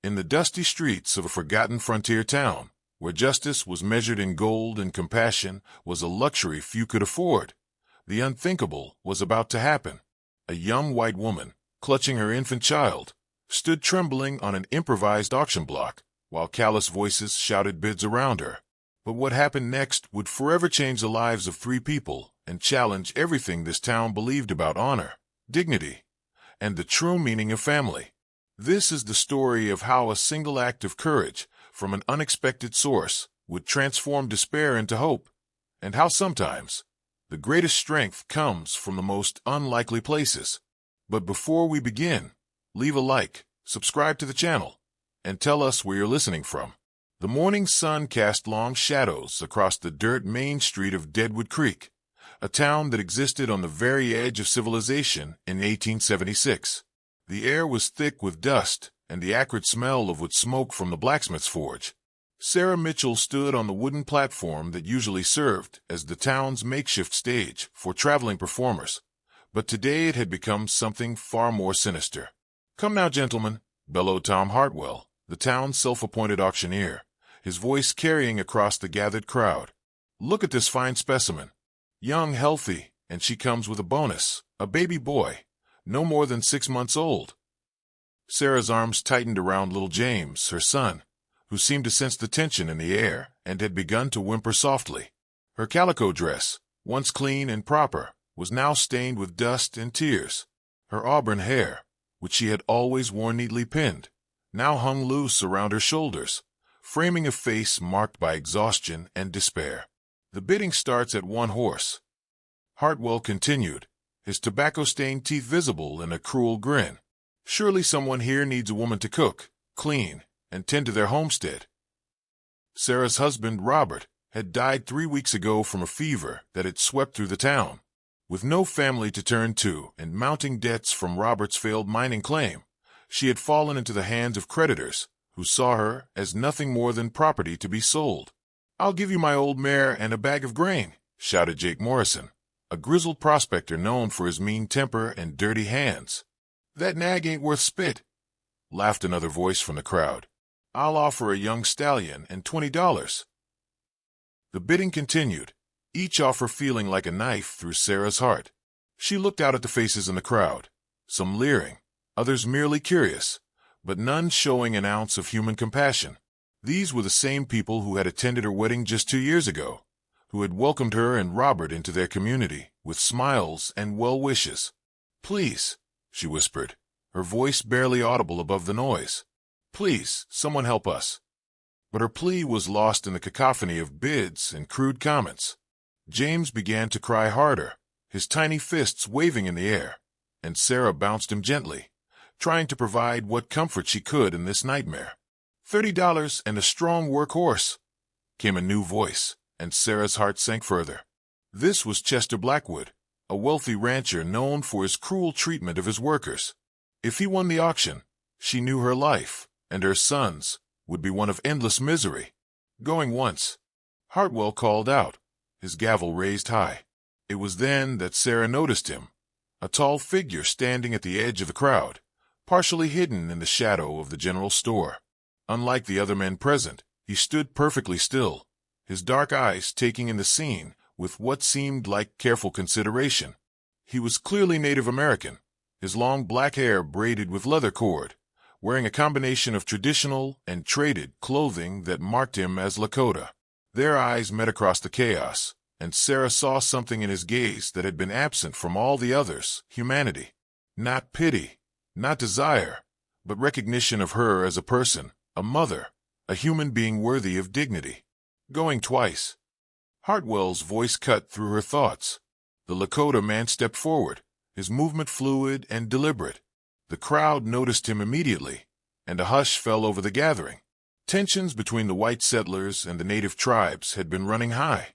In the dusty streets of a forgotten frontier town, where justice was measured in gold and compassion was a luxury few could afford, the unthinkable was about to happen. A young white woman, clutching her infant child, stood trembling on an improvised auction block, while callous voices shouted bids around her. But what happened next would forever change the lives of 3 people and challenge everything this town believed about honor, dignity, and the true meaning of family. This is the story of how a single act of courage from an unexpected source would transform despair into hope, and how sometimes the greatest strength comes from the most unlikely places. But before we begin, leave a like, subscribe to the channel, and tell us where you're listening from. The morning sun cast long shadows across the dirt main street of Deadwood Creek, a town that existed on the very edge of civilization in 1876. The air was thick with dust and the acrid smell of wood smoke from the blacksmith's forge. Sarah Mitchell stood on the wooden platform that usually served as the town's makeshift stage for traveling performers, but today it had become something far more sinister. "Come now, gentlemen," bellowed Tom Hartwell, the town's self-appointed auctioneer, his voice carrying across the gathered crowd. "Look at this fine specimen. Young, healthy, and she comes with a bonus, a baby boy, no more than 6 months old." Sarah's arms tightened around little James, her son, who seemed to sense the tension in the air and had begun to whimper softly. Her calico dress, once clean and proper, was now stained with dust and tears. Her auburn hair, which she had always worn neatly pinned, now hung loose around her shoulders, framing a face marked by exhaustion and despair. "The bidding starts at 1 horse," Hartwell continued, his tobacco-stained teeth visible in a cruel grin. "Surely someone here needs a woman to cook, clean, and tend to their homestead." Sarah's husband, Robert, had died 3 weeks ago from a fever that had swept through the town. With no family to turn to and mounting debts from Robert's failed mining claim, she had fallen into the hands of creditors who saw her as nothing more than property to be sold. "I'll give you my old mare and a bag of grain," shouted Jake Morrison, a grizzled prospector known for his mean temper and dirty hands. "That nag ain't worth spit," laughed another voice from the crowd. "I'll offer a young stallion and $20. The bidding continued, each offer feeling like a knife through Sarah's heart. She looked out at the faces in the crowd, some leering, others merely curious, but none showing an ounce of human compassion. These were the same people who had attended her wedding just 2 years ago, who had welcomed her and Robert into their community with smiles and well wishes. "Please," she whispered, her voice barely audible above the noise. "Please, someone help us." But her plea was lost in the cacophony of bids and crude comments. James began to cry harder, his tiny fists waving in the air, and Sarah bounced him gently, trying to provide what comfort she could in this nightmare. $30 and a strong workhorse," came a new voice, and Sarah's heart sank further. This was Chester Blackwood, a wealthy rancher known for his cruel treatment of his workers. If he won the auction, she knew her life, and her son's, would be one of endless misery. "Going once," Hartwell called out, his gavel raised high. It was then that Sarah noticed him, a tall figure standing at the edge of the crowd, partially hidden in the shadow of the general store. Unlike the other men present, he stood perfectly still, his dark eyes taking in the scene with what seemed like careful consideration. He was clearly Native American, his long black hair braided with leather cord, wearing a combination of traditional and traded clothing that marked him as Lakota. Their eyes met across the chaos, and Sarah saw something in his gaze that had been absent from all the others: humanity. Not pity, not desire, but recognition of her as a person, a mother, a human being worthy of dignity. "Going twice." Hartwell's voice cut through her thoughts. The Lakota man stepped forward, his movement fluid and deliberate. The crowd noticed him immediately, and a hush fell over the gathering. Tensions between the white settlers and the native tribes had been running high,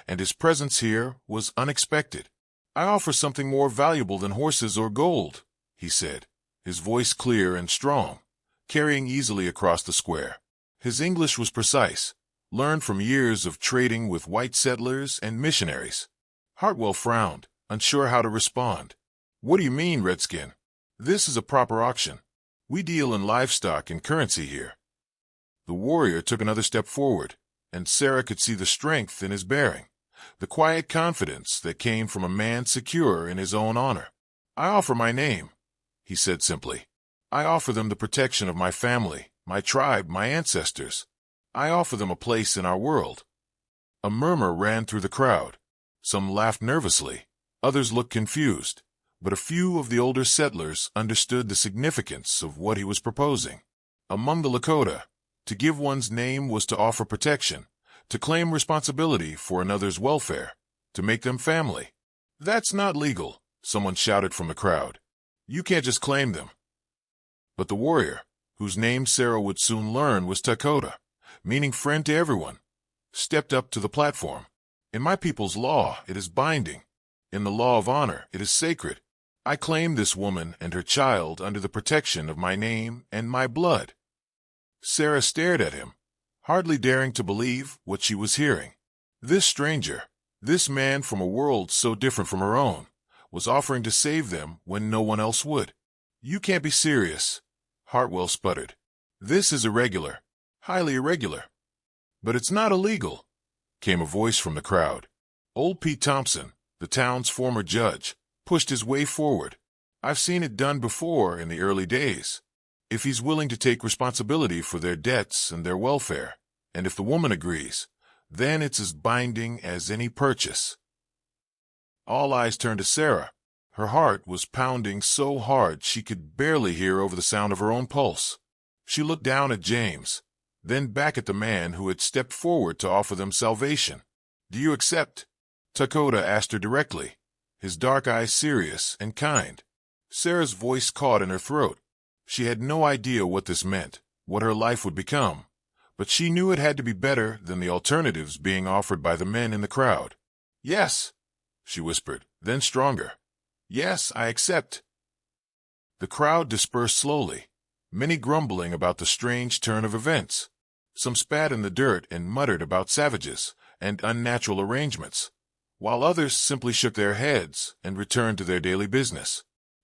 and his presence here was unexpected. "I offer something more valuable than horses or gold," he said, his voice clear and strong, carrying easily across the square. His English was precise, learned from years of trading with white settlers and missionaries. Hartwell frowned, unsure how to respond. "What do you mean, Redskin? This is a proper auction. We deal in livestock and currency here." The warrior took another step forward, and Sarah could see the strength in his bearing, the quiet confidence that came from a man secure in his own honor. "I offer my name," he said simply. "I offer them the protection of my family, my tribe, my ancestors. I offer them a place in our world." A murmur ran through the crowd. Some laughed nervously, others looked confused, but a few of the older settlers understood the significance of what he was proposing. Among the Lakota, to give one's name was to offer protection, to claim responsibility for another's welfare, to make them family. "That's not legal," someone shouted from the crowd. "You can't just claim them." But the warrior, whose name Sarah would soon learn was Takoda, meaning friend to everyone, stepped up to the platform. "In my people's law, it is binding. In the law of honor, it is sacred. I claim this woman and her child under the protection of my name and my blood." Sarah stared at him, hardly daring to believe what she was hearing. This stranger, this man from a world so different from her own, was offering to save them when no one else would. "You can't be serious," Hartwell sputtered. "This is irregular, highly irregular." "But it's not illegal," came a voice from the crowd. Old Pete Thompson, the town's former judge, pushed his way forward. "I've seen it done before in the early days. If he's willing to take responsibility for their debts and their welfare, and if the woman agrees, then it's as binding as any purchase." All eyes turned to Sarah. Her heart was pounding so hard she could barely hear over the sound of her own pulse. She looked down at James, then back at the man who had stepped forward to offer them salvation. "Do you accept?" Takoda asked her directly, his dark eyes serious and kind. Sarah's voice caught in her throat. She had no idea what this meant, what her life would become, but she knew it had to be better than the alternatives being offered by the men in the crowd. "Yes," she whispered, then stronger. "Yes, I accept." The crowd dispersed slowly, many grumbling about the strange turn of events. Some spat in the dirt and muttered about savages and unnatural arrangements, while others simply shook their heads and returned to their daily business.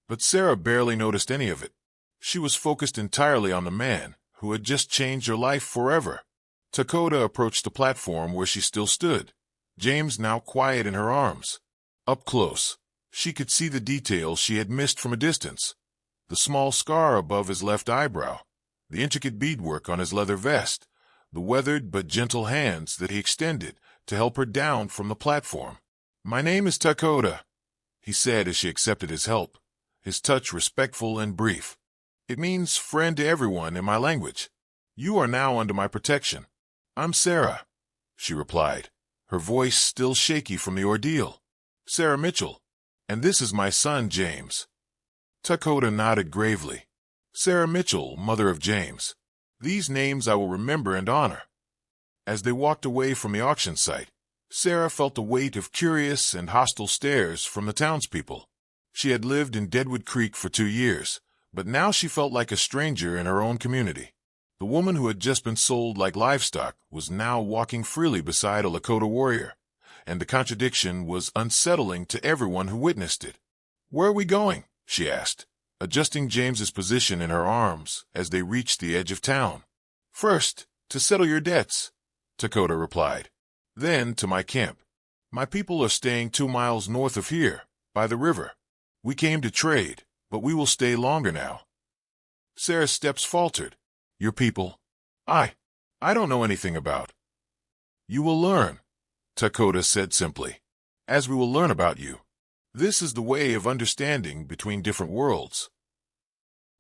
But Sarah barely noticed any of it. She was focused entirely on the man who had just changed her life forever. Takoda approached the platform where she still stood, James now quiet in her arms. Up close, she could see the details she had missed from a distance. The small scar above his left eyebrow, the intricate beadwork on his leather vest, the weathered but gentle hands that he extended to help her down from the platform. "My name is Takoda," he said as she accepted his help, his touch respectful and brief. "It means friend to everyone in my language. You are now under my protection." "I'm Sarah," she replied, her voice still shaky from the ordeal. "Sarah Mitchell, and this is my son, James." Takoda nodded gravely. "Sarah Mitchell, mother of James. These names I will remember and honor." As they walked away from the auction site, Sarah felt the weight of curious and hostile stares from the townspeople. She had lived in Deadwood Creek for 2 years, but now she felt like a stranger in her own community. The woman who had just been sold like livestock was now walking freely beside a Lakota warrior, and the contradiction was unsettling to everyone who witnessed it. "Where are we going?" she asked, adjusting James's position in her arms as they reached the edge of town. "First, to settle your debts," Takoda replied. "Then to my camp. My people are staying 2 miles north of here, by the river. We came to trade, but we will stay longer now." Sarah's steps faltered. "Your people? I don't know anything about." "You will learn," Takoda said simply, "as we will learn about you. This is the way of understanding between different worlds."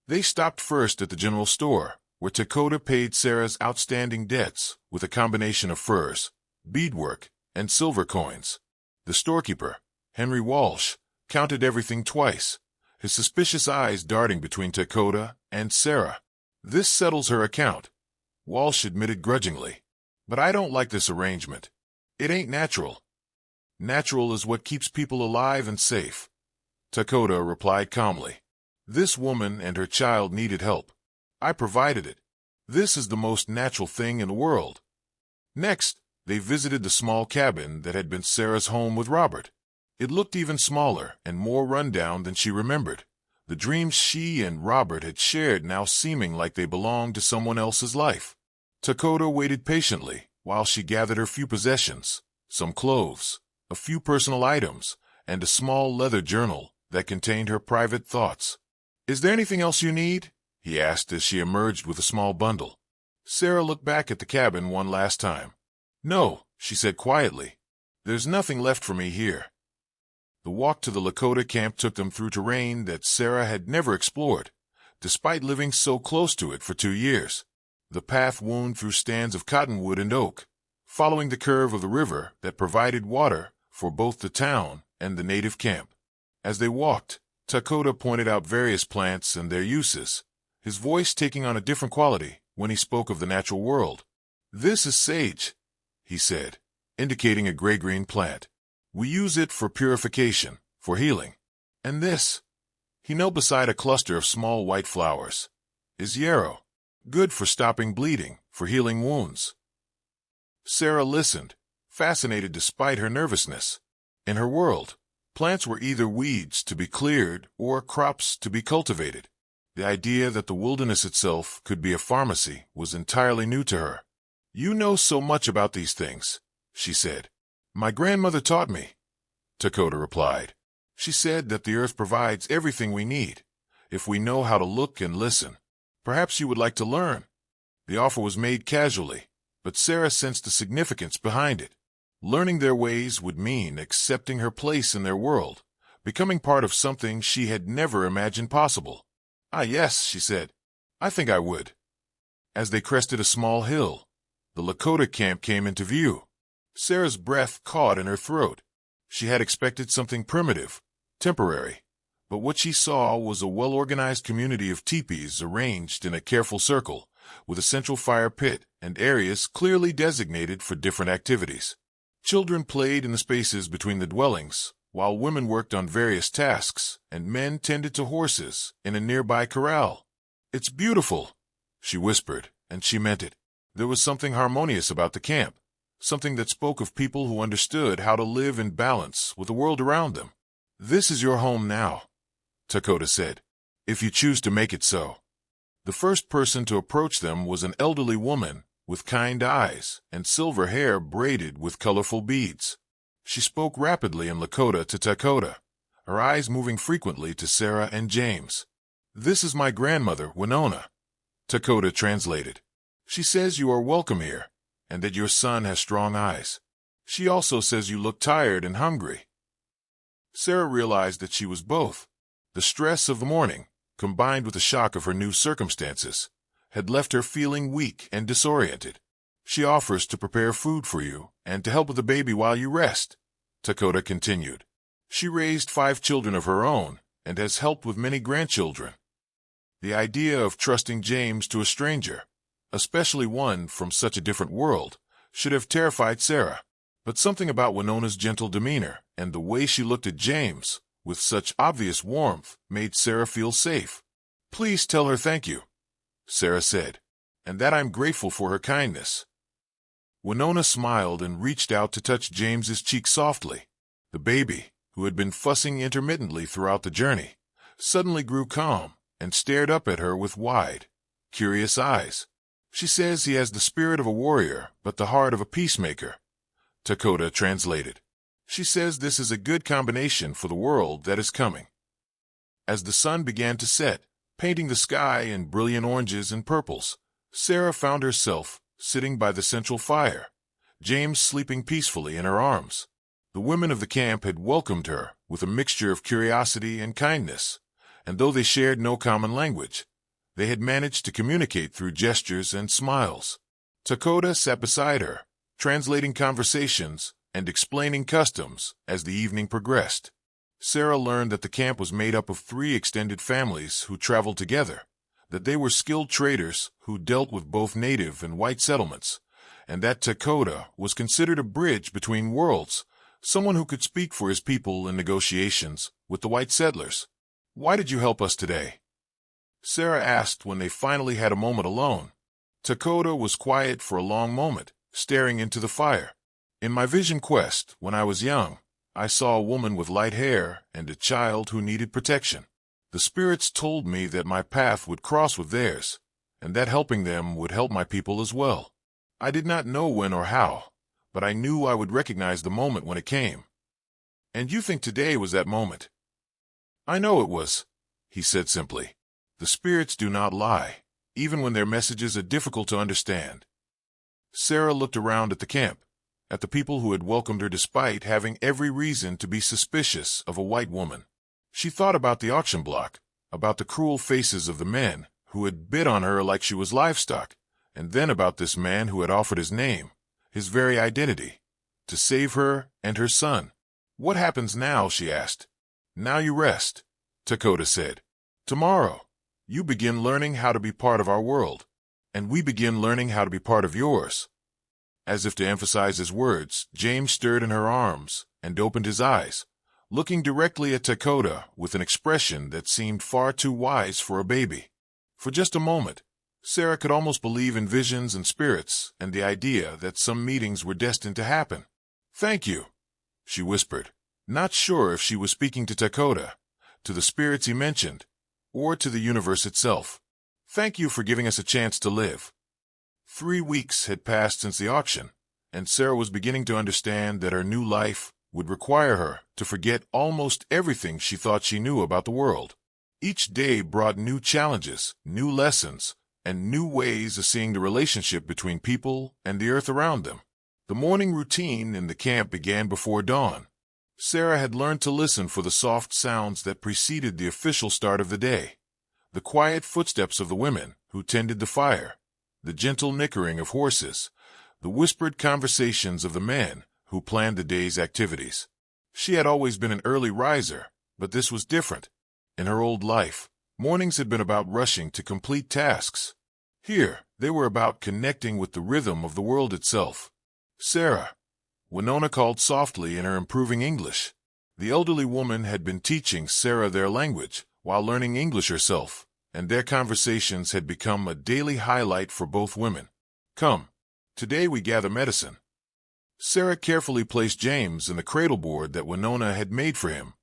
They stopped first at the general store, where Takoda paid Sarah's outstanding debts with a combination of furs, beadwork, and silver coins. The storekeeper, Henry Walsh, counted everything twice, his suspicious eyes darting between Takoda and Sarah. "This settles her account," Walsh admitted grudgingly. "But I don't like this arrangement. It ain't natural." "Natural is what keeps people alive and safe," Takoda replied calmly. "This woman and her child needed help. I provided it. This is the most natural thing in the world." Next, they visited the small cabin that had been Sarah's home with Robert. It looked even smaller and more run-down than she remembered. the dreams she and Robert had shared now seeming like they belonged to someone else's life. Takoda waited patiently while she gathered her few possessions, some clothes, a few personal items, and a small leather journal that contained her private thoughts. "Is there anything else you need?" he asked as she emerged with a small bundle. Sarah looked back at the cabin one last time. "No," she said quietly. "There's nothing left for me here." The walk to the Lakota camp took them through terrain that Sarah had never explored, despite living so close to it for 2 years. The path wound through stands of cottonwood and oak, following the curve of the river that provided water for both the town and the native camp. As they walked, Takoda pointed out various plants and their uses, his voice taking on a different quality when he spoke of the natural world. "This is sage," he said, indicating a gray-green plant. "We use it for purification, for healing. And this," he knelt beside a cluster of small white flowers, "is yarrow, good for stopping bleeding, for healing wounds." Sarah listened, fascinated despite her nervousness. In her world, plants were either weeds to be cleared or crops to be cultivated. The idea that the wilderness itself could be a pharmacy was entirely new to her. "You know so much about these things," she said. "My grandmother taught me," Takoda replied. "She said that the earth provides everything we need, if we know how to look and listen. Perhaps you would like to learn." The offer was made casually, but Sarah sensed the significance behind it. Learning their ways would mean accepting her place in their world, becoming part of something she had never imagined possible. "Ah, yes," she said. "I think I would." As they crested a small hill, the Lakota camp came into view. Sarah's breath caught in her throat. She had expected something primitive, temporary, but what she saw was a well-organized community of teepees arranged in a careful circle, with a central fire pit and areas clearly designated for different activities. Children played in the spaces between the dwellings, while women worked on various tasks, and men tended to horses in a nearby corral. "It's beautiful," she whispered, and she meant it. There was something harmonious about the camp, something that spoke of people who understood how to live in balance with the world around them. "This is your home now," Takoda said, "if you choose to make it so." The first person to approach them was an elderly woman with kind eyes and silver hair braided with colorful beads. She spoke rapidly in Lakota to Takoda, her eyes moving frequently to Sarah and James. "This is my grandmother, Winona," Takoda translated. "She says you are welcome here, and that your son has strong eyes. She also says you look tired and hungry." Sarah realized that she was both. The stress of the morning, combined with the shock of her new circumstances, had left her feeling weak and disoriented. "She offers to prepare food for you and to help with the baby while you rest," Takoda continued. "She raised 5 children of her own and has helped with many grandchildren." The idea of trusting James to a stranger, especially one from such a different world, should have terrified Sarah. But something about Winona's gentle demeanor and the way she looked at James with such obvious warmth made Sarah feel safe. "Please tell her thank you," Sarah said, "and that I'm grateful for her kindness." Winona smiled and reached out to touch James's cheek softly. The baby, who had been fussing intermittently throughout the journey, suddenly grew calm and stared up at her with wide, curious eyes. "She says he has the spirit of a warrior but the heart of a peacemaker," Takoda translated. "She says this is a good combination for the world that is coming." As the sun began to set, painting the sky in brilliant oranges and purples, Sarah found herself sitting by the central fire, James sleeping peacefully in her arms. The women of the camp had welcomed her with a mixture of curiosity and kindness, and though they shared no common language, they had managed to communicate through gestures and smiles. Takoda sat beside her, translating conversations and explaining customs as the evening progressed. Sarah learned that the camp was made up of 3 extended families who traveled together, that they were skilled traders who dealt with both native and white settlements, and that Takoda was considered a bridge between worlds, someone who could speak for his people in negotiations with the white settlers. "Why did you help us today?" Sarah asked when they finally had a moment alone. Takoda was quiet for a long moment, staring into the fire. "In my vision quest, when I was young, I saw a woman with light hair and a child who needed protection. The spirits told me that my path would cross with theirs, and that helping them would help my people as well. I did not know when or how, but I knew I would recognize the moment when it came. And you think today was that moment? I know it was, he said simply. The spirits do not lie, even when their messages are difficult to understand. Sarah looked around at the camp, at the people who had welcomed her despite having every reason to be suspicious of a white woman. She thought about the auction block, about the cruel faces of the men who had bid on her like she was livestock, and then about this man who had offered his name, his very identity, to save her and her son. What happens now? She asked. Now you rest, Takoda said. Tomorrow, you begin learning how to be part of our world, and we begin learning how to be part of yours. As if to emphasize his words, James stirred in her arms and opened his eyes, looking directly at Takoda with an expression that seemed far too wise for a baby. For just a moment, Sarah could almost believe in visions and spirits and the idea that some meetings were destined to happen. Thank you, she whispered, not sure if she was speaking to Takoda, to the spirits he mentioned, or to the universe itself. Thank you for giving us a chance to live. 3 weeks had passed since the auction, and Sarah was beginning to understand that her new life would require her to forget almost everything she thought she knew about the world. Each day brought new challenges, new lessons, and new ways of seeing the relationship between people and the earth around them. The morning routine in the camp began before dawn. Sarah had learned to listen for the soft sounds that preceded the official start of the day. The quiet footsteps of the women who tended the fire, the gentle nickering of horses, the whispered conversations of the men who planned the day's activities. She had always been an early riser, but this was different. In her old life, mornings had been about rushing to complete tasks. Here, they were about connecting with the rhythm of the world itself. Sarah, Winona called softly in her improving English. The elderly woman had been teaching Sarah their language while learning English herself, and their conversations had become a daily highlight for both women. Come, today we gather medicine. Sarah carefully placed James in the cradle board that Winona had made for him,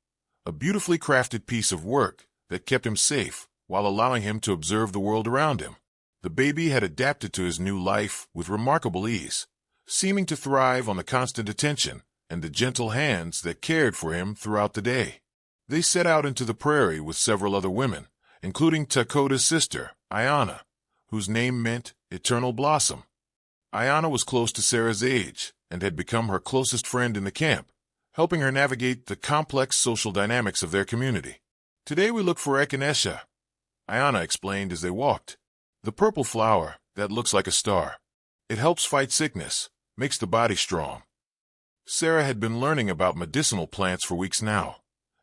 a beautifully crafted piece of work that kept him safe while allowing him to observe the world around him. The baby had adapted to his new life with remarkable ease, seeming to thrive on the constant attention and the gentle hands that cared for him throughout the day. They set out into the prairie with several other women, including Takoda's sister, Ayana, whose name meant eternal blossom. Ayana was close to Sarah's age and had become her closest friend in the camp, helping her navigate the complex social dynamics of their community. Today we look for echinacea, Ayana explained as they walked. The purple flower that looks like a star. It helps fight sickness, makes the body strong. Sarah had been learning about medicinal plants for weeks now,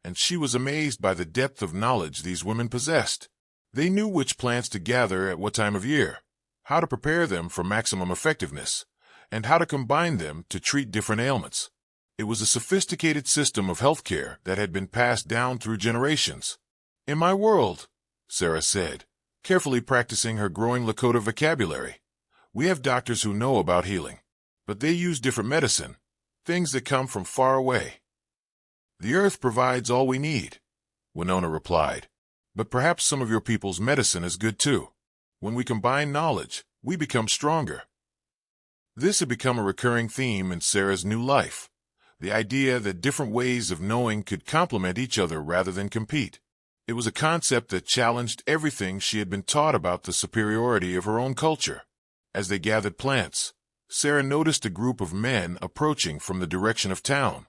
and she was amazed by the depth of knowledge these women possessed. They knew which plants to gather at what time of year, how to prepare them for maximum effectiveness, and how to combine them to treat different ailments. It was a sophisticated system of healthcare that had been passed down through generations. In my world, Sarah said, carefully practicing her growing Lakota vocabulary, we have doctors who know about healing, but they use different medicine, things that come from far away. The earth provides all we need, Winona replied, but perhaps some of your people's medicine is good too. When we combine knowledge, we become stronger. This had become a recurring theme in Sarah's new life, the idea that different ways of knowing could complement each other rather than compete. It was a concept that challenged everything she had been taught about the superiority of her own culture. As they gathered plants, Sarah noticed a group of men approaching from the direction of town.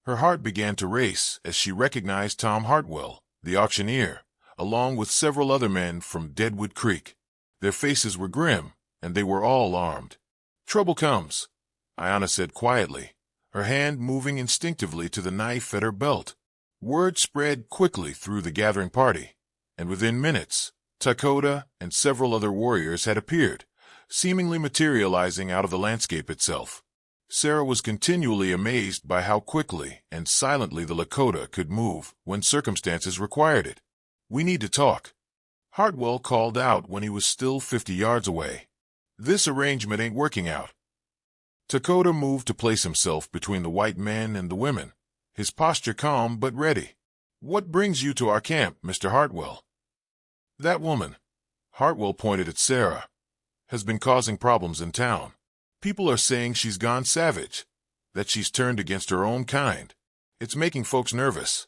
Her heart began to race as she recognized Tom Hartwell, the auctioneer, along with several other men from Deadwood Creek. Their faces were grim, and they were all armed. Trouble comes, Ayana said quietly, her hand moving instinctively to the knife at her belt. Word spread quickly through the gathering party, and within minutes, Takoda and several other warriors had appeared, seemingly materializing out of the landscape itself. Sarah was continually amazed by how quickly and silently the Lakota could move when circumstances required it. We need to talk, Hartwell called out when he was still 50 yards away. This arrangement ain't working out. Takoda moved to place himself between the white men and the women, his posture calm but ready. "What brings you to our camp, Mr. Hartwell?" "That woman," Hartwell pointed at Sarah, "has been causing problems in town. People are saying she's gone savage, that she's turned against her own kind. It's making folks nervous."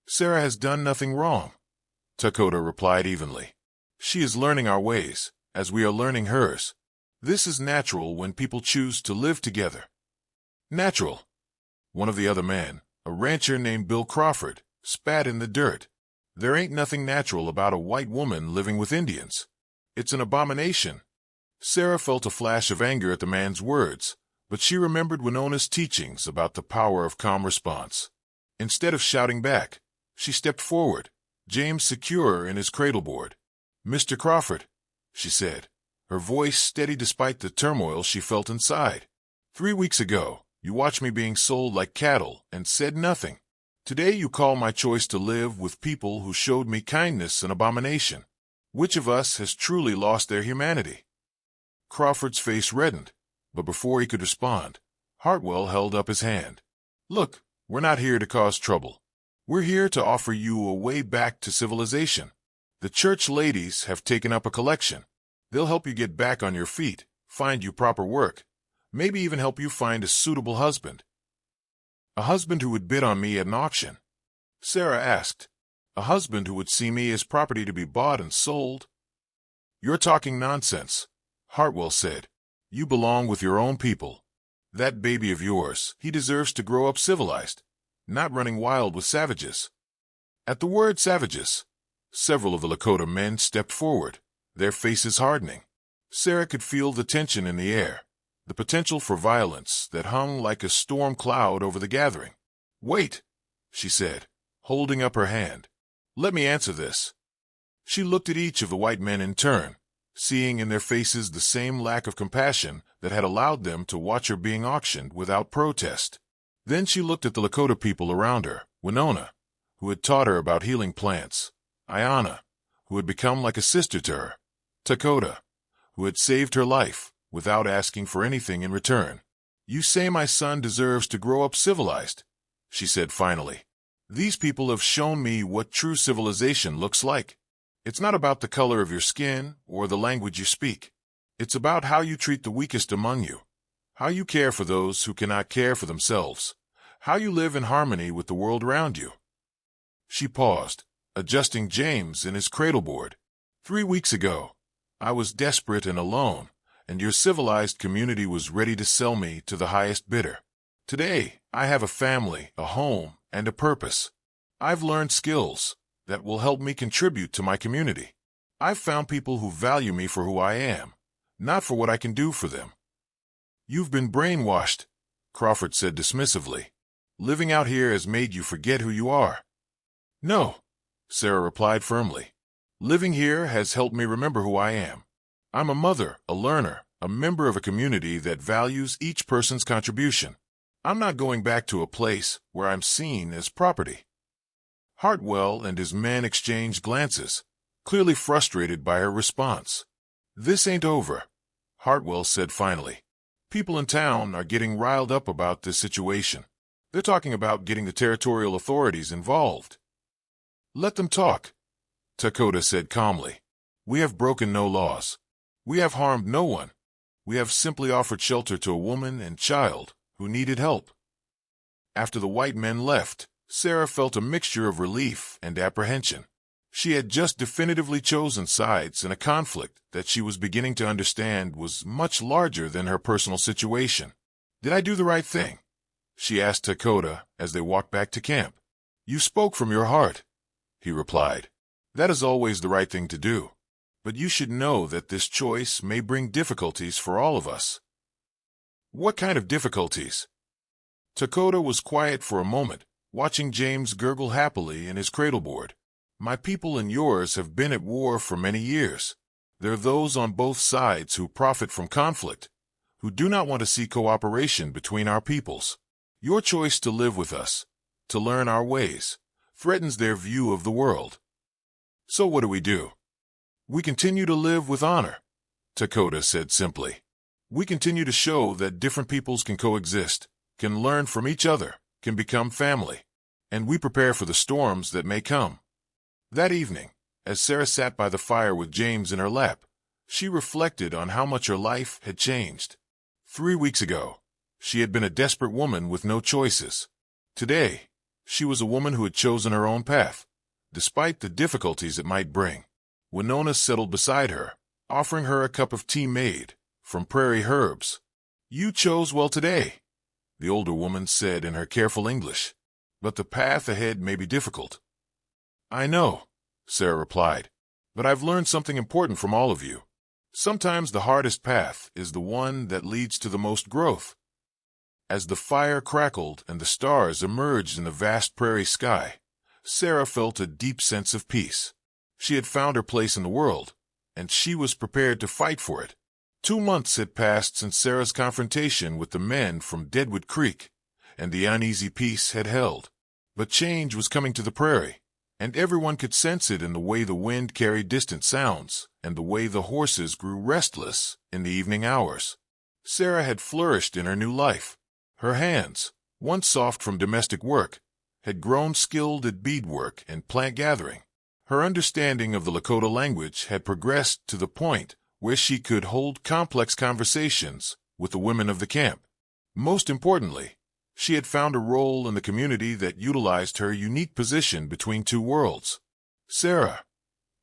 "Sarah has done nothing wrong," Takoda replied evenly. "She is learning our ways, as we are learning hers. This is natural when people choose to live together." "Natural?" One of the other men, a rancher named Bill Crawford, spat in the dirt. "There ain't nothing natural about a white woman living with Indians. It's an abomination." Sarah felt a flash of anger at the man's words, but she remembered Winona's teachings about the power of calm response. Instead of shouting back, she stepped forward, James secure in his cradleboard. "Mr. Crawford," she said, her voice steady despite the turmoil she felt inside. "3 weeks ago, you watched me being sold like cattle and said nothing. Today you call my choice to live with people who showed me kindness an abomination. Which of us has truly lost their humanity?" Crawford's face reddened, but before he could respond, Hartwell held up his hand. "Look, we're not here to cause trouble. We're here to offer you a way back to civilization. The church ladies have taken up a collection. They'll help you get back on your feet, find you proper work, maybe even help you find a suitable husband." "A husband who would bid on me at an auction?" Sarah asked. "A husband who would see me as property to be bought and sold?" "You're talking nonsense," Hartwell said. "You belong with your own people. That baby of yours, he deserves to grow up civilized, not running wild with savages." At the word savages, several of the Lakota men stepped forward, their faces hardening. Sarah could feel the tension in the air, the potential for violence that hung like a storm cloud over the gathering. "Wait," she said, holding up her hand. "Let me answer this." She looked at each of the white men in turn, seeing in their faces the same lack of compassion that had allowed them to watch her being auctioned without protest. Then she looked at the Lakota people around her, Winona, who had taught her about healing plants, Ayana, who had become like a sister to her, Takoda, who had saved her life without asking for anything in return. "You say my son deserves to grow up civilized," she said finally. "These people have shown me what true civilization looks like. It's not about the color of your skin or the language you speak. It's about how you treat the weakest among you, how you care for those who cannot care for themselves, how you live in harmony with the world around you." She paused, adjusting James in his cradleboard. "3 weeks ago, I was desperate and alone, and your civilized community was ready to sell me to the highest bidder. Today, I have a family, a home, and a purpose. I've learned skills that will help me contribute to my community. I've found people who value me for who I am, not for what I can do for them." "You've been brainwashed," Crawford said dismissively. "Living out here has made you forget who you are." "No," Sarah replied firmly. "Living here has helped me remember who I am. I'm a mother, a learner, a member of a community that values each person's contribution. I'm not going back to a place where I'm seen as property." Hartwell and his men exchanged glances, clearly frustrated by her response. "This ain't over," Hartwell said finally. "People in town are getting riled up about this situation. They're talking about getting the territorial authorities involved." "Let them talk," Takoda said calmly. "We have broken no laws. We have harmed no one. We have simply offered shelter to a woman and child who needed help." After the white men left, Sarah felt a mixture of relief and apprehension. She had just definitively chosen sides in a conflict that she was beginning to understand was much larger than her personal situation. "Did I do the right thing?" she asked Takoda as they walked back to camp. "You spoke from your heart," he replied. "That is always the right thing to do. But you should know that this choice may bring difficulties for all of us." "What kind of difficulties?" Takoda was quiet for a moment, watching James gurgle happily in his cradleboard. "My people and yours have been at war for many years. There are those on both sides who profit from conflict, who do not want to see cooperation between our peoples. Your choice to live with us, to learn our ways, threatens their view of the world. So what do? We continue to live with honor," Takoda said simply. "We continue to show that different peoples can coexist, can learn from each other, can become family. and we prepare for the storms that may come. That evening, as Sarah sat by the fire with James in her lap, she reflected on how much her life had changed. 3 weeks ago, she had been a desperate woman with no choices. Today, she was a woman who had chosen her own path, despite the difficulties it might bring. Winona settled beside her, offering her a cup of tea made from prairie herbs. "You chose well today," the older woman said in her careful English, "but the path ahead may be difficult." "I know," Sarah replied, "but I've learned something important from all of you. Sometimes the hardest path is the one that leads to the most growth." As the fire crackled and the stars emerged in the vast prairie sky, Sarah felt a deep sense of peace. She had found her place in the world, and she was prepared to fight for it. 2 months had passed since Sarah's confrontation with the men from Deadwood Creek, and the uneasy peace had held. But change was coming to the prairie, and everyone could sense it in the way the wind carried distant sounds, and the way the horses grew restless in the evening hours. Sarah had flourished in her new life. Her hands, once soft from domestic work, had grown skilled at beadwork and plant gathering. Her understanding of the Lakota language had progressed to the point where she could hold complex conversations with the women of the camp. Most importantly, she had found a role in the community that utilized her unique position between two worlds. "Sarah,"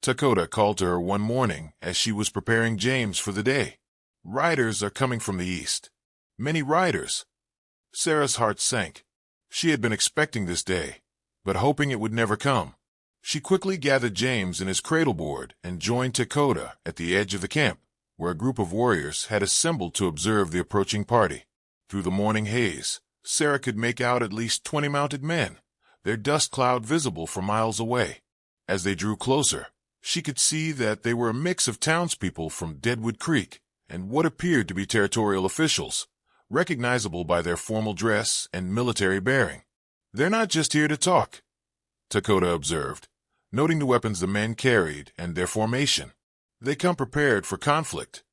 Takoda called to her one morning as she was preparing James for the day. "Riders are coming from the east. Many riders." Sarah's heart sank. She had been expecting this day, but hoping it would never come. She quickly gathered James in his cradleboard and joined Takoda at the edge of the camp, where a group of warriors had assembled to observe the approaching party. Through the morning haze, Sarah could make out at least 20 mounted men, their dust cloud visible for miles away. As they drew closer, she could see that they were a mix of townspeople from Deadwood Creek and what appeared to be territorial officials, recognizable by their formal dress and military bearing. "They're not just here to talk," Takoda observed, noting the weapons the men carried and their formation. "They come prepared for conflict."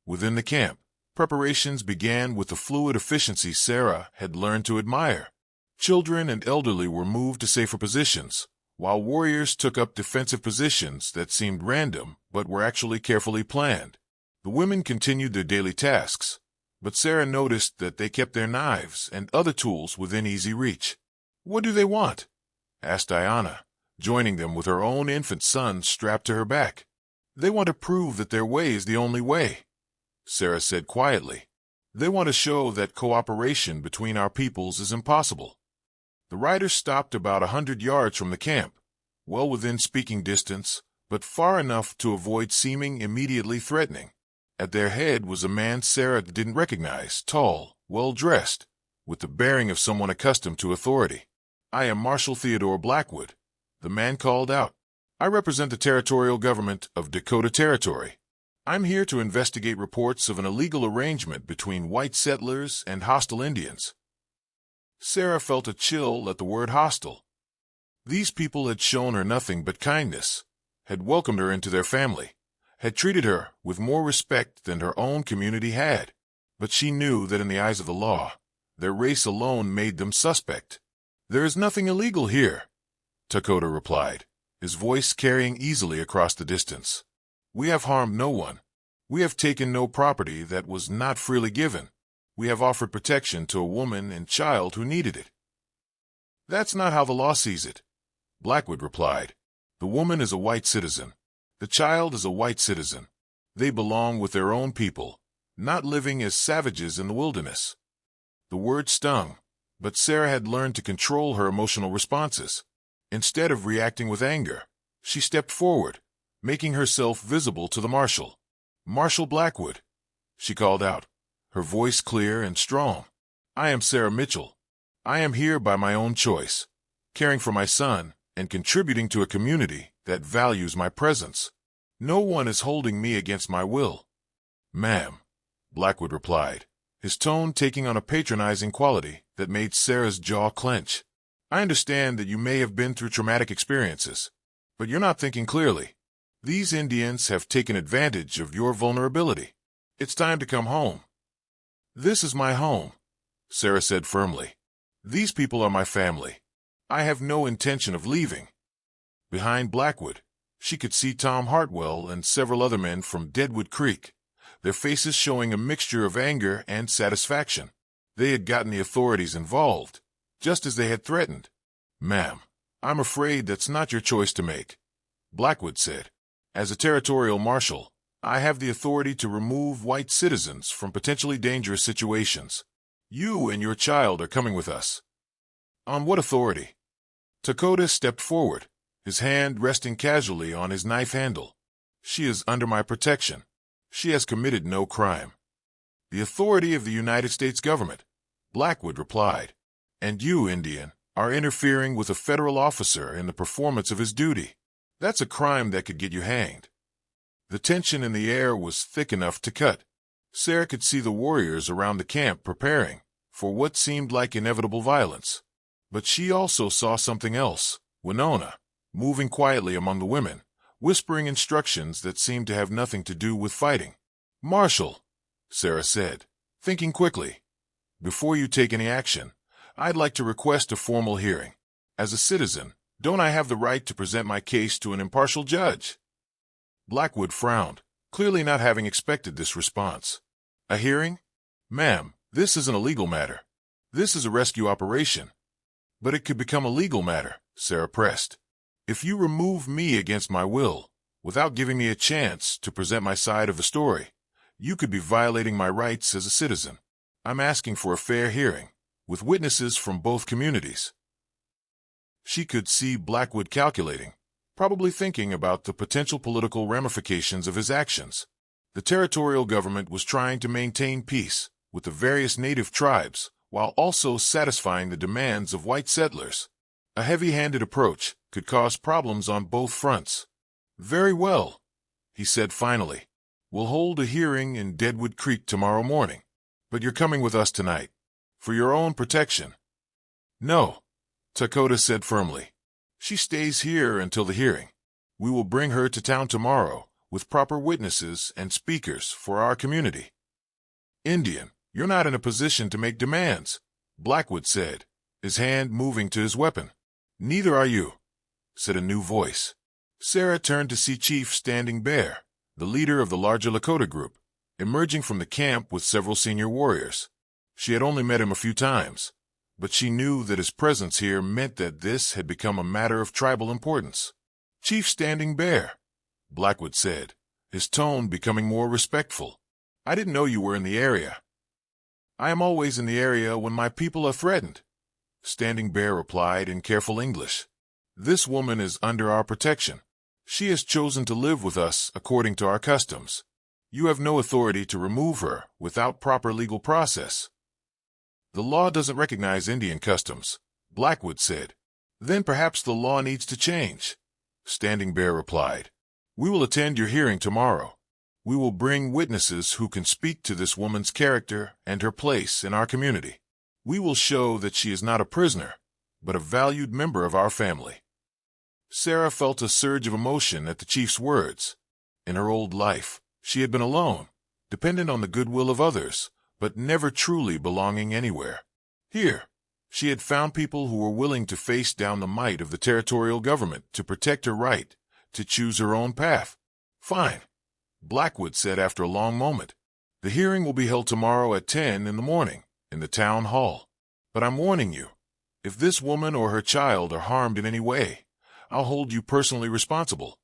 Within the camp, preparations began with the fluid efficiency Sarah had learned to admire. Children and elderly were moved to safer positions, while warriors took up defensive positions that seemed random but were actually carefully planned. The women continued their daily tasks, but Sarah noticed that they kept their knives and other tools within easy reach. "What do they want?" asked Diana, joining them with her own infant son strapped to her back. "They want to prove that their way is the only way," Sarah said quietly. "They want to show that cooperation between our peoples is impossible." The riders stopped about 100 yards from the camp, well within speaking distance, but far enough to avoid seeming immediately threatening. At their head was a man Sarah didn't recognize, tall, well-dressed, with the bearing of someone accustomed to authority. "I am Marshal Theodore Blackwood," the man called out. "I represent the territorial government of Dakota Territory. I'm here to investigate reports of an illegal arrangement between white settlers and hostile Indians." Sarah felt a chill at the word hostile. These people had shown her nothing but kindness, had welcomed her into their family, had treated her with more respect than her own community had. But she knew that in the eyes of the law, their race alone made them suspect. "There is nothing illegal here," Takoda replied, his voice carrying easily across the distance. "We have harmed no one. We have taken no property that was not freely given. We have offered protection to a woman and child who needed it." "That's not how the law sees it," Blackwood replied. "The woman is a white citizen. The child is a white citizen. They belong with their own people, not living as savages in the wilderness." The word stung, but Sarah had learned to control her emotional responses. Instead of reacting with anger, she stepped forward, making herself visible to the marshal. "Marshal Blackwood," she called out, her voice clear and strong. "I am Sarah Mitchell. I am here by my own choice, caring for my son and contributing to a community that values my presence. No one is holding me against my will." "Ma'am," Blackwood replied, his tone taking on a patronizing quality that made Sarah's jaw clench. "I understand that you may have been through traumatic experiences, but you're not thinking clearly. These Indians have taken advantage of your vulnerability. It's time to come home." "This is my home," Sarah said firmly. "These people are my family. I have no intention of leaving. Behind Blackwood, she could see Tom Hartwell and several other men from Deadwood Creek, their faces showing a mixture of anger and satisfaction. They had gotten the authorities involved, just as they had threatened. "Ma'am, I'm afraid that's not your choice to make," Blackwood said. "As a territorial marshal, I have the authority to remove white citizens from potentially dangerous situations. You and your child are coming with us." "On what authority?" Takoda stepped forward, his hand resting casually on his knife handle. "She is under my protection. She has committed no crime." "The authority of the United States government," Blackwood replied. "And you, Indian, are interfering with a federal officer in the performance of his duty. That's a crime that could get you hanged." The tension in the air was thick enough to cut. Sarah could see the warriors around the camp preparing for what seemed like inevitable violence. But she also saw something else: Winona, moving quietly among the women, whispering instructions that seemed to have nothing to do with fighting. "Marshal," Sarah said, thinking quickly, "before you take any action, I'd like to request a formal hearing. As a citizen, don't I have the right to present my case to an impartial judge?" Blackwood frowned, clearly not having expected this response. "A hearing? Ma'am, this isn't a legal matter. This is a rescue operation." "But it could become a legal matter," Sarah pressed. "If you remove me against my will, without giving me a chance to present my side of the story, you could be violating my rights as a citizen. I'm asking for a fair hearing, with witnesses from both communities." She could see Blackwood calculating, probably thinking about the potential political ramifications of his actions. The territorial government was trying to maintain peace with the various native tribes while also satisfying the demands of white settlers. A heavy-handed approach could cause problems on both fronts. "Very well," he said finally. "We'll hold a hearing in Deadwood Creek tomorrow morning, but you're coming with us tonight, for your own protection." "No," Takoda said firmly. "She stays here until the hearing. We will bring her to town tomorrow with proper witnesses and speakers for our community." "Indian, you're not in a position to make demands," Blackwood said, his hand moving to his weapon. "Neither are you," said a new voice. Sarah turned to see Chief Standing Bear, the leader of the larger Lakota group, emerging from the camp with several senior warriors. She had only met him a few times, but she knew that his presence here meant that this had become a matter of tribal importance. "Chief Standing Bear," Blackwood said, his tone becoming more respectful. "I didn't know you were in the area." "I am always in the area when my people are threatened," Standing Bear replied in careful English. "This woman is under our protection. She has chosen to live with us according to our customs. You have no authority to remove her without proper legal process." "The law doesn't recognize Indian customs," Blackwood said. "Then perhaps the law needs to change," Standing Bear replied. "We will attend your hearing tomorrow. We will bring witnesses who can speak to this woman's character and her place in our community. We will show that she is not a prisoner, but a valued member of our family." Sarah felt a surge of emotion at the chief's words. In her old life, she had been alone, dependent on the goodwill of others, but never truly belonging anywhere. Here, she had found people who were willing to face down the might of the territorial government to protect her right to choose her own path. "Fine," Blackwood said after a long moment. "The hearing will be held tomorrow at 10 in the morning in the town hall. But I'm warning you, if this woman or her child are harmed in any way, I'll hold you personally responsible."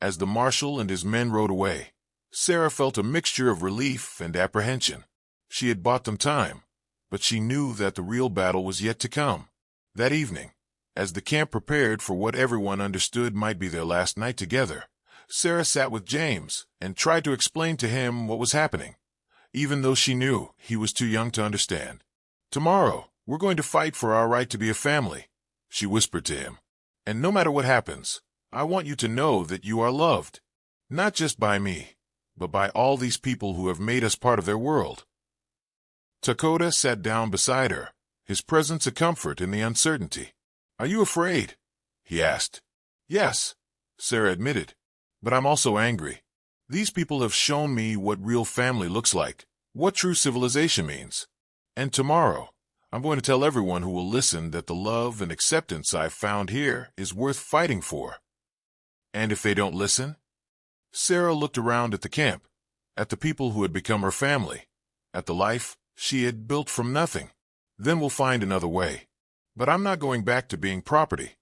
As the marshal and his men rode away, Sarah felt a mixture of relief and apprehension. She had bought them time, but she knew that the real battle was yet to come. That evening, as the camp prepared for what everyone understood might be their last night together, Sarah sat with James and tried to explain to him what was happening, even though she knew he was too young to understand. "Tomorrow, we're going to fight for our right to be a family," she whispered to him. "And no matter what happens, I want you to know that you are loved, not just by me, but by all these people who have made us part of their world." Takoda sat down beside her, his presence a comfort in the uncertainty. "Are you afraid?" he asked. "Yes," Sarah admitted, "but I'm also angry. These people have shown me what real family looks like, what true civilization means. And tomorrow, I'm going to tell everyone who will listen that the love and acceptance I've found here is worth fighting for. And if they don't listen? Sarah looked around at the camp, at the people who had become her family, at the life she had built from nothing. Then we'll find another way. But I'm not going back to being property.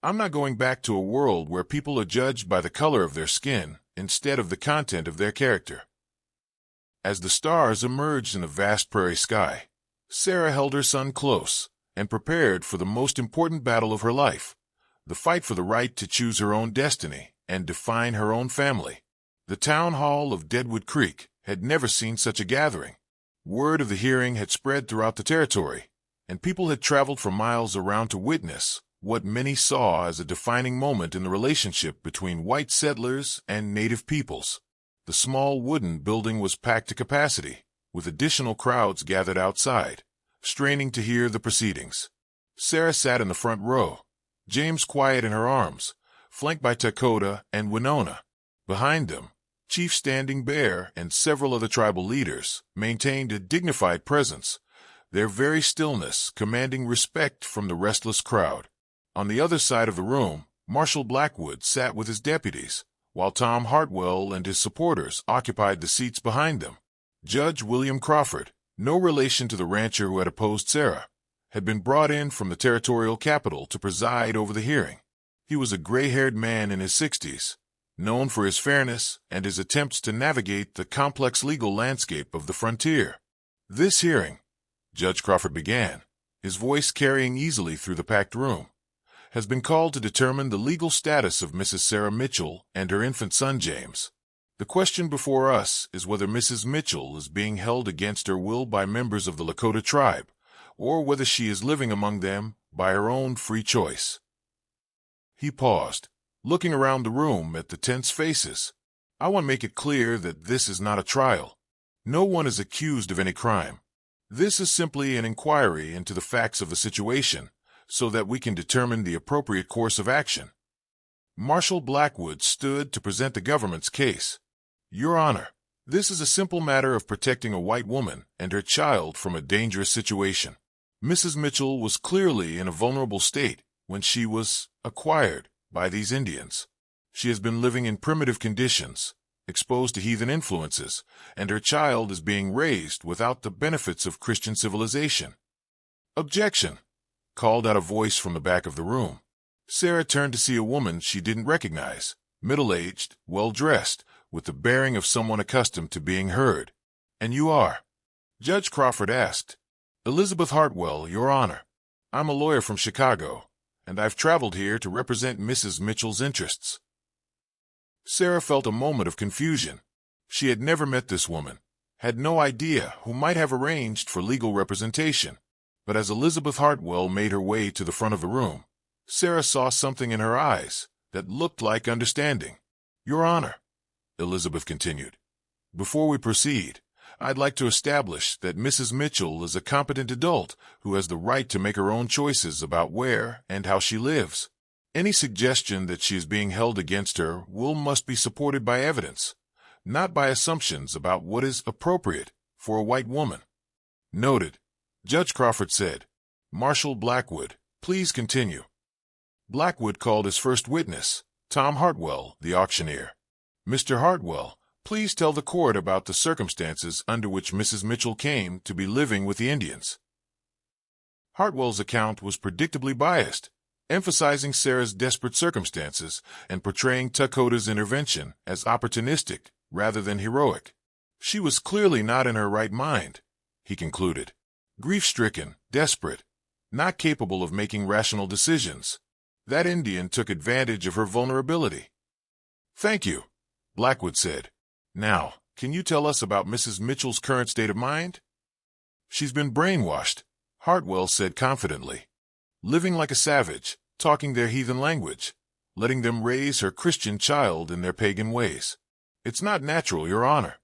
I'm not going back to a world where people are judged by the color of their skin instead of the content of their character. As the stars emerged in the vast prairie sky, Sarah held her son close and prepared for the most important battle of her life, the fight for the right to choose her own destiny and define her own family. The town hall of Deadwood Creek had never seen such a gathering. Word of the hearing had spread throughout the territory, and people had traveled for miles around to witness what many saw as a defining moment in the relationship between white settlers and native peoples. The small wooden building was packed to capacity, with additional crowds gathered outside, straining to hear the proceedings. Sarah sat in the front row, James quiet in her arms, flanked by Takoda and Winona. Behind them, Chief Standing Bear and several other tribal leaders maintained a dignified presence, their very stillness commanding respect from the restless crowd. On the other side of the room, Marshal Blackwood sat with his deputies, while Tom Hartwell and his supporters occupied the seats behind them. Judge William Crawford, no relation to the rancher who had opposed Sarah, had been brought in from the territorial capital to preside over the hearing. He was a gray-haired man in his 60s, known for his fairness and his attempts to navigate the complex legal landscape of the frontier. This hearing, Judge Crawford began, his voice carrying easily through the packed room, has been called to determine the legal status of Mrs. Sarah Mitchell and her infant son James. The question before us is whether Mrs. Mitchell is being held against her will by members of the Lakota tribe, or whether she is living among them by her own free choice. He paused, looking around the room at the tense faces. I want to make it clear that this is not a trial. No one is accused of any crime. This is simply an inquiry into the facts of the situation, so that we can determine the appropriate course of action. Marshal Blackwood stood to present the government's case. Your Honor, this is a simple matter of protecting a white woman and her child from a dangerous situation. Mrs. Mitchell was clearly in a vulnerable state when she was acquired by these Indians. She has been living in primitive conditions, exposed to heathen influences, and her child is being raised without the benefits of Christian civilization. Objection! Called out a voice from the back of the room. Sarah turned to see a woman she didn't recognize, middle-aged, well-dressed, with the bearing of someone accustomed to being heard. And you are? Judge Crawford asked. Elizabeth Hartwell, Your Honor. I'm a lawyer from Chicago, and I've traveled here to represent Mrs. Mitchell's interests. Sarah felt a moment of confusion. She had never met this woman, had no idea who might have arranged for legal representation. But as Elizabeth Hartwell made her way to the front of the room, Sarah saw something in her eyes that looked like understanding. Your Honor, Elizabeth continued, before we proceed, I'd like to establish that Mrs. Mitchell is a competent adult who has the right to make her own choices about where and how she lives. Any suggestion that she is being held against her must be supported by evidence, not by assumptions about what is appropriate for a white woman. Noted. Judge Crawford said. Marshal Blackwood, please continue. Blackwood called his first witness, Tom Hartwell, the auctioneer. Mr. Hartwell, please tell the court about the circumstances under which Mrs. Mitchell came to be living with the Indians. Hartwell's account was predictably biased, emphasizing Sarah's desperate circumstances and portraying Takoda's intervention as opportunistic rather than heroic. She was clearly not in her right mind, he concluded. Grief-stricken, desperate, not capable of making rational decisions. That Indian took advantage of her vulnerability. Thank you, Blackwood said. Now, can you tell us about Mrs. Mitchell's current state of mind? She's been brainwashed, Hartwell said confidently. Living like a savage, talking their heathen language, letting them raise her Christian child in their pagan ways. It's not natural, Your Honor.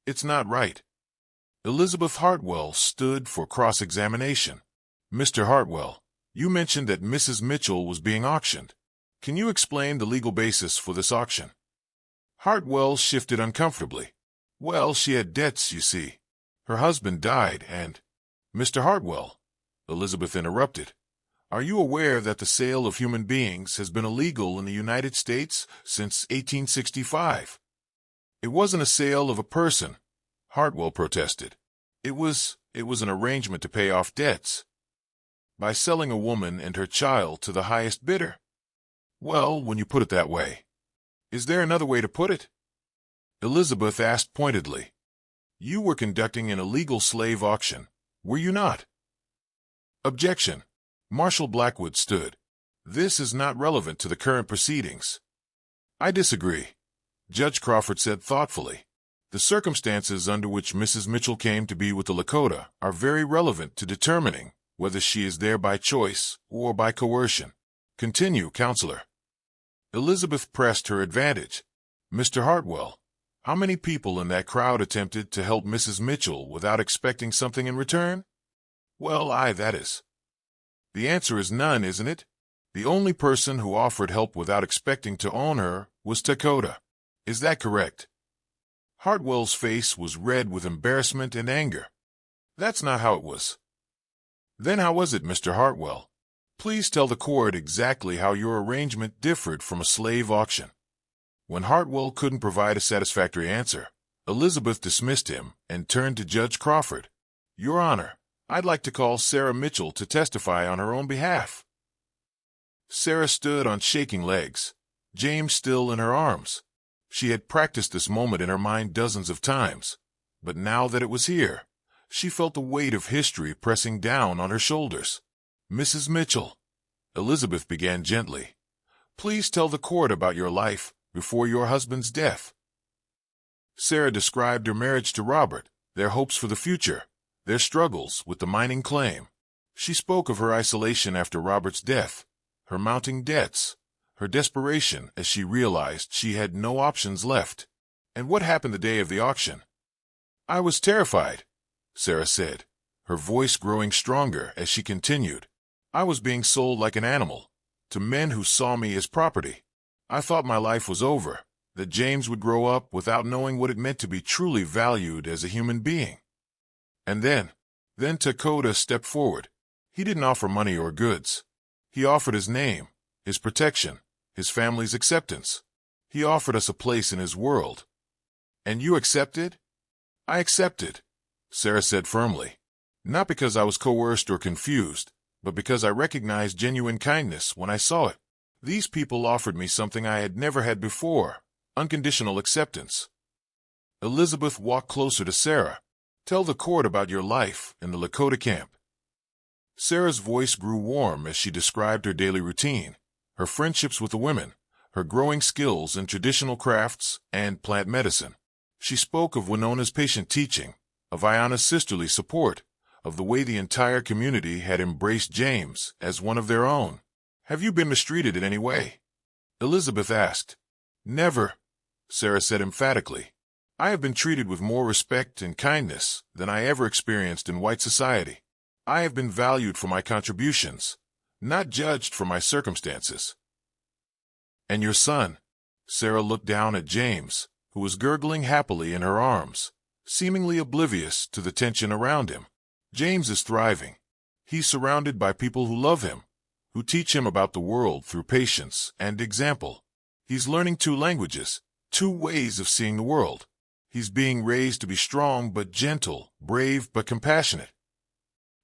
It's not right. Elizabeth Hartwell stood for cross-examination. Mr. Hartwell, you mentioned that Mrs. Mitchell was being auctioned. Can you explain the legal basis for this auction? Hartwell shifted uncomfortably. Well, she had debts, you see. Her husband died and... Mr. Hartwell, Elizabeth interrupted. Are you aware that the sale of human beings has been illegal in the United States since 1865? It wasn't a sale of a person, Hartwell protested. It was an arrangement to pay off debts. By selling a woman and her child to the highest bidder. Well, when you put it that way. Is there another way to put it? Elizabeth asked pointedly. You were conducting an illegal slave auction, were you not? Objection. Marshal Blackwood stood. This is not relevant to the current proceedings. I disagree, Judge Crawford said thoughtfully. The circumstances under which Mrs. Mitchell came to be with the Lakota are very relevant to determining whether she is there by choice or by coercion. Continue, Counselor. Elizabeth pressed her advantage. Mr. Hartwell, how many people in that crowd attempted to help Mrs. Mitchell without expecting something in return? Well, that is. The answer is none, isn't it? The only person who offered help without expecting to own her was Takoda. Is that correct? Hartwell's face was red with embarrassment and anger. That's not how it was. Then how was it, Mr. Hartwell? Please tell the court exactly how your arrangement differed from a slave auction. When Hartwell couldn't provide a satisfactory answer, Elizabeth dismissed him and turned to Judge Crawford. Your Honor, I'd like to call Sarah Mitchell to testify on her own behalf. Sarah stood on shaking legs, James still in her arms. She had practiced this moment in her mind dozens of times, but now that it was here, she felt the weight of history pressing down on her shoulders. Mrs. Mitchell, Elizabeth began gently, please tell the court about your life before your husband's death. Sarah described her marriage to Robert, their hopes for the future, their struggles with the mining claim. She spoke of her isolation after Robert's death, her mounting debts, her desperation as she realized she had no options left. And what happened the day of the auction? I was terrified, Sarah said, her voice growing stronger as she continued. I was being sold like an animal, to men who saw me as property. I thought my life was over, that James would grow up without knowing what it meant to be truly valued as a human being. And then Takoda stepped forward. He didn't offer money or goods. He offered his name, his protection, his family's acceptance. He offered us a place in his world. And you accepted? I accepted, Sarah said firmly. Not because I was coerced or confused, but because I recognized genuine kindness when I saw it. These people offered me something I had never had before, unconditional acceptance. Elizabeth walked closer to Sarah. Tell the court about your life in the Lakota camp. Sarah's voice grew warm as she described her daily routine, her friendships with the women, her growing skills in traditional crafts and plant medicine. She spoke of Winona's patient teaching, of Ayana's sisterly support, of the way the entire community had embraced James as one of their own. Have you been mistreated in any way? Elizabeth asked. Never, Sarah said emphatically. I have been treated with more respect and kindness than I ever experienced in white society. I have been valued for my contributions, not judged for my circumstances. And your son? Sarah looked down at James, who was gurgling happily in her arms, seemingly oblivious to the tension around him. James is thriving. He's surrounded by people who love him, who teach him about the world through patience and example. He's learning 2 languages, 2 ways of seeing the world. He's being raised to be strong but gentle, brave but compassionate.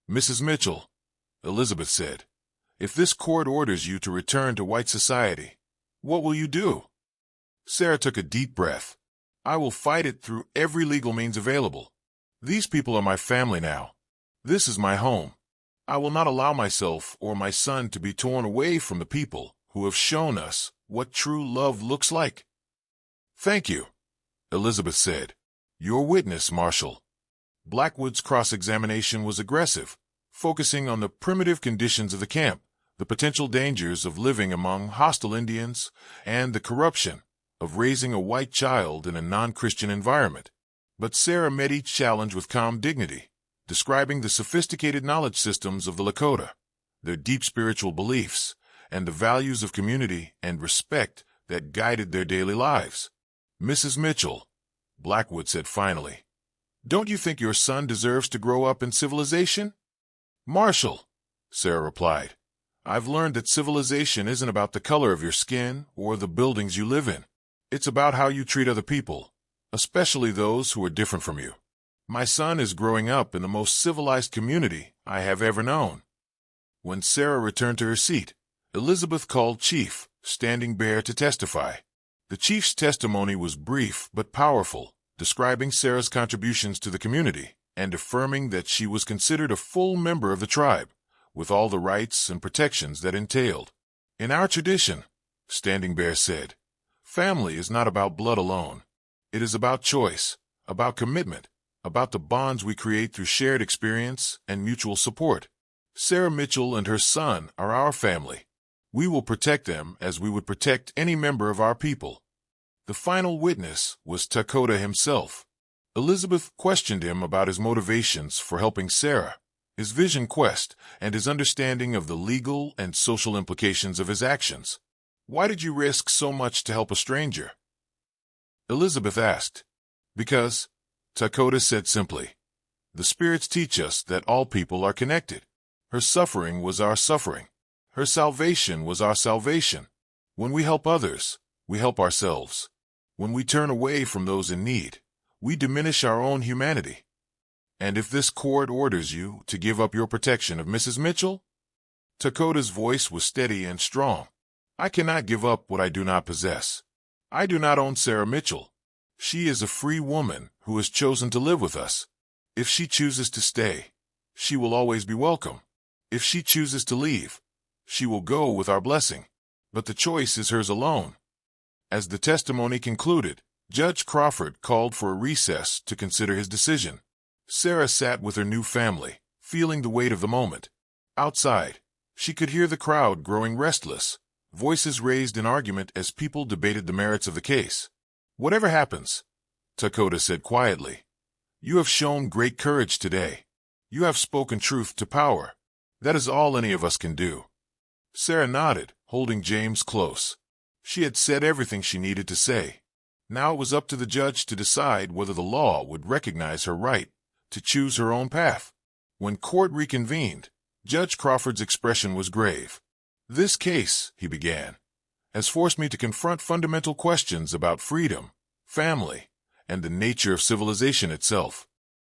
Mrs. Mitchell, Elizabeth said, if this court orders you to return to white society, what will you do? Sarah took a deep breath. I will fight it through every legal means available. These people are my family now. This is my home. I will not allow myself or my son to be torn away from the people who have shown us what true love looks like. Thank you, Elizabeth said. Your witness, Marshal. Blackwood's cross-examination was aggressive, focusing on the primitive conditions of the camp, the potential dangers of living among hostile Indians, and the corruption of raising a white child in a non-Christian environment. But Sarah met each challenge with calm dignity, describing the sophisticated knowledge systems of the Lakota, their deep spiritual beliefs, and the values of community and respect that guided their daily lives. Mrs. Mitchell, Blackwood said finally, don't you think your son deserves to grow up in civilization? Marshal, Sarah replied. "I've learned that civilization isn't about the color of your skin or the buildings you live in. It's about how you treat other people, especially those who are different from you. My son is growing up in the most civilized community I have ever known." When Sarah returned to her seat, Elizabeth called Chief Standing Bear to testify. The chief's testimony was brief but powerful, describing Sarah's contributions to the community and affirming that she was considered a full member of the tribe, with all the rights and protections that entailed. "In our tradition," Standing Bear said, "family is not about blood alone. It is about choice, about commitment, about the bonds we create through shared experience and mutual support. Sarah Mitchell and her son are our family. We will protect them as we would protect any member of our people." The final witness was Takoda himself. Elizabeth questioned him about his motivations for helping Sarah, his vision quest, and his understanding of the legal and social implications of his actions. "Why did you risk so much to help a stranger?" Elizabeth asked. "Because," Takoda said simply, "the spirits teach us that all people are connected. Her suffering was our suffering. Her salvation was our salvation. When we help others, we help ourselves. When we turn away from those in need, we diminish our own humanity. And if this court orders you to give up your protection of Mrs. Mitchell?" Takoda's voice was steady and strong. "I cannot give up what I do not possess. I do not own Sarah Mitchell. She is a free woman who has chosen to live with us. If she chooses to stay, she will always be welcome. If she chooses to leave, she will go with our blessing. But the choice is hers alone." As the testimony concluded, Judge Crawford called for a recess to consider his decision. Sarah sat with her new family, feeling the weight of the moment. Outside, she could hear the crowd growing restless, voices raised in argument as people debated the merits of the case. "Whatever happens," Takoda said quietly, "you have shown great courage today. You have spoken truth to power. That is all any of us can do." Sarah nodded, holding James close. She had said everything she needed to say. Now it was up to the judge to decide whether the law would recognize her right to choose her own path. When court reconvened, Judge Crawford's expression was grave. "This case," he began, "has forced me to confront fundamental questions about freedom, family, and the nature of civilization itself.